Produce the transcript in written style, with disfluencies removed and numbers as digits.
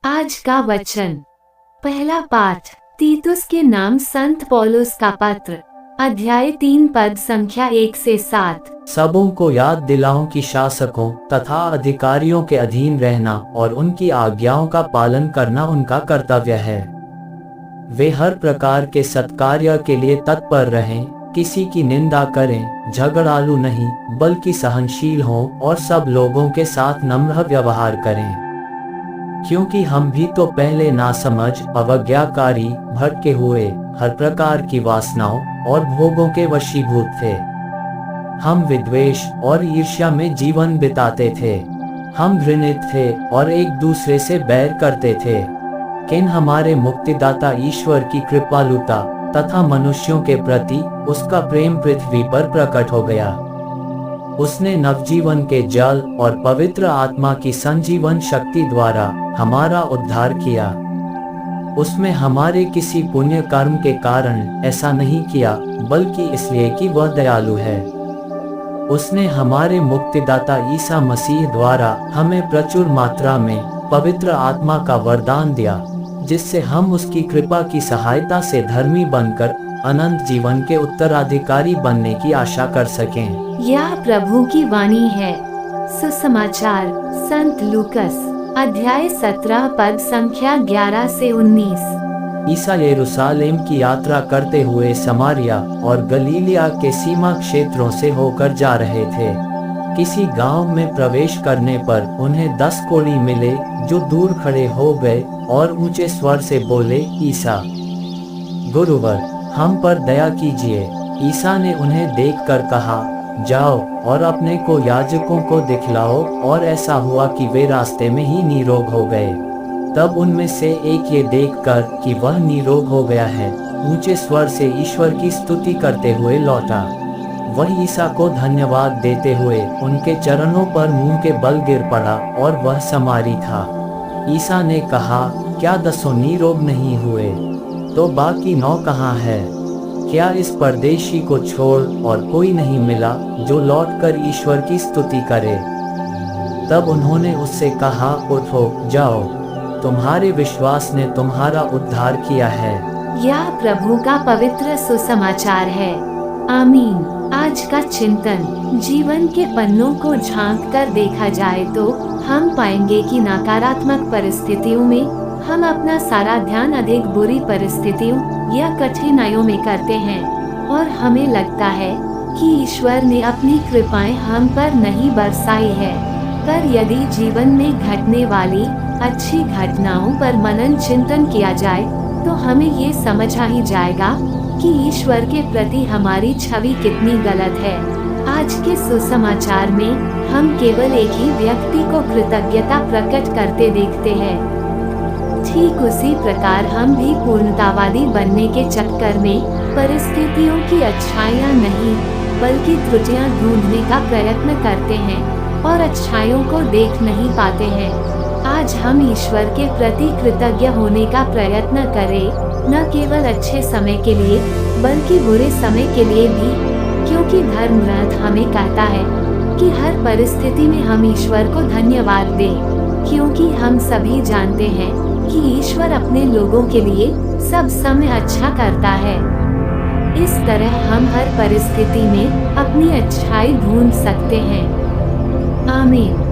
आज का वचन। पहला पाठ तीतुस के नाम संत पौलुस का पत्र, अध्याय 3 पद संख्या 1 से 7। सबों को याद दिलाऊं कि शासकों तथा अधिकारियों के अधीन रहना और उनकी आज्ञाओं का पालन करना उनका कर्तव्य है। वे हर प्रकार के सत्कार्य के लिए तत्पर रहें, किसी की निंदा करें, झगड़ालू नहीं बल्कि सहनशील हों और सब लोगों के साथ नम्र व्यवहार करें। क्योंकि हम भी तो पहले नासमझ, अवज्ञाकारी, भटके हुए, हर प्रकार की वासनाओं और भोगों के वशीभूत थे। हम विद्वेष और ईर्ष्या में जीवन बिताते थे। हम घृणित थे और एक दूसरे से बैर करते थे। किन हमारे मुक्तिदाता ईश्वर की कृपालुता तथा मनुष्यों के प्रति उसका प्रेम पृथ्वी पर प्रकट हो गया। उसने नवजीवन के जल और पवित्र आत्मा की संजीवन शक्ति द्वारा हमारा उद्धार किया। उसमें हमारे किसी पुण्य कर्म के कारण ऐसा नहीं किया, बल्कि इसलिए कि वह दयालु है। उसने हमारे मुक्तिदाता ईसा मसीह द्वारा हमें प्रचुर मात्रा में पवित्र आत्मा का वरदान दिया, जिससे हम उसकी कृपा की सहायता से धर्मी बनकर अनंत जीवन के उत्तराधिकारी बनने की आशा कर सकें। यह प्रभु की वाणी है। सुसमाचार संत लूकस, अध्याय 17 पद संख्या 11 से 19। ईसा यरूशलेम की यात्रा करते हुए समारिया और गलीलिया के सीमा क्षेत्रों से होकर जा रहे थे। किसी गांव में प्रवेश करने पर उन्हें 10 कोढ़ी मिले, जो दूर खड़े हो गए और ऊंचे स्वर से बोले, ईसा गुरुवर, हम पर दया कीजिए। ईसा ने उन्हें देखकर कहा, जाओ और अपने को याजकों को दिखलाओ। और ऐसा हुआ कि वे रास्ते में ही निरोग हो गए। तब उनमें से एक ये देखकर कि वह निरोग हो गया है, ऊंचे स्वर से ईश्वर की स्तुति करते हुए लौटा। वह ईसा को धन्यवाद देते हुए उनके चरणों पर मुंह के बल गिर पड़ा, और वह समारी था। ईसा ने कहा, क्या 10 निरोग नहीं हुए? तो बाकी 9 कहाँ है? क्या इस परदेशी को छोड़ और कोई नहीं मिला जो लौटकर ईश्वर की स्तुति करे? तब उन्होंने उससे कहा, उठो, जाओ, तुम्हारे विश्वास ने तुम्हारा उद्धार किया है। यह प्रभु का पवित्र सुसमाचार है। आमीन। आज का चिंतन। जीवन के पन्नों को झांक कर देखा जाए तो हम पाएंगे कि नकारात्मक परिस्थितियों में हम अपना सारा ध्यान अधिक बुरी परिस्थितियों या कठिनाइयों में करते हैं, और हमें लगता है कि ईश्वर ने अपनी कृपाएं हम पर नहीं बरसाई है। पर यदि जीवन में घटने वाली अच्छी घटनाओं पर मनन चिंतन किया जाए तो हमें ये समझ आ ही जाएगा कि ईश्वर के प्रति हमारी छवि कितनी गलत है। आज के सुसमाचार में हम केवल एक ही व्यक्ति को कृतज्ञता प्रकट करते देखते हैं। ठीक उसी प्रकार हम भी पूर्णतावादी बनने के चक्कर में परिस्थितियों की अच्छाइयाँ नहीं बल्कि त्रुटियाँ ढूंढने का प्रयत्न करते हैं और अच्छाइयों को देख नहीं पाते हैं। आज हम ईश्वर के प्रति कृतज्ञ होने का प्रयत्न करें, न केवल अच्छे समय के लिए बल्कि बुरे समय के लिए भी, क्योंकि धर्म ग्रंथ हमें कहता है कि हर परिस्थिति में हम ईश्वर को धन्यवाद दें, क्योंकि हम सभी जानते हैं कि ईश्वर अपने लोगों के लिए सब समय अच्छा करता है। इस तरह हम हर परिस्थिति में अपनी अच्छाई ढूंढ सकते हैं। आमीन।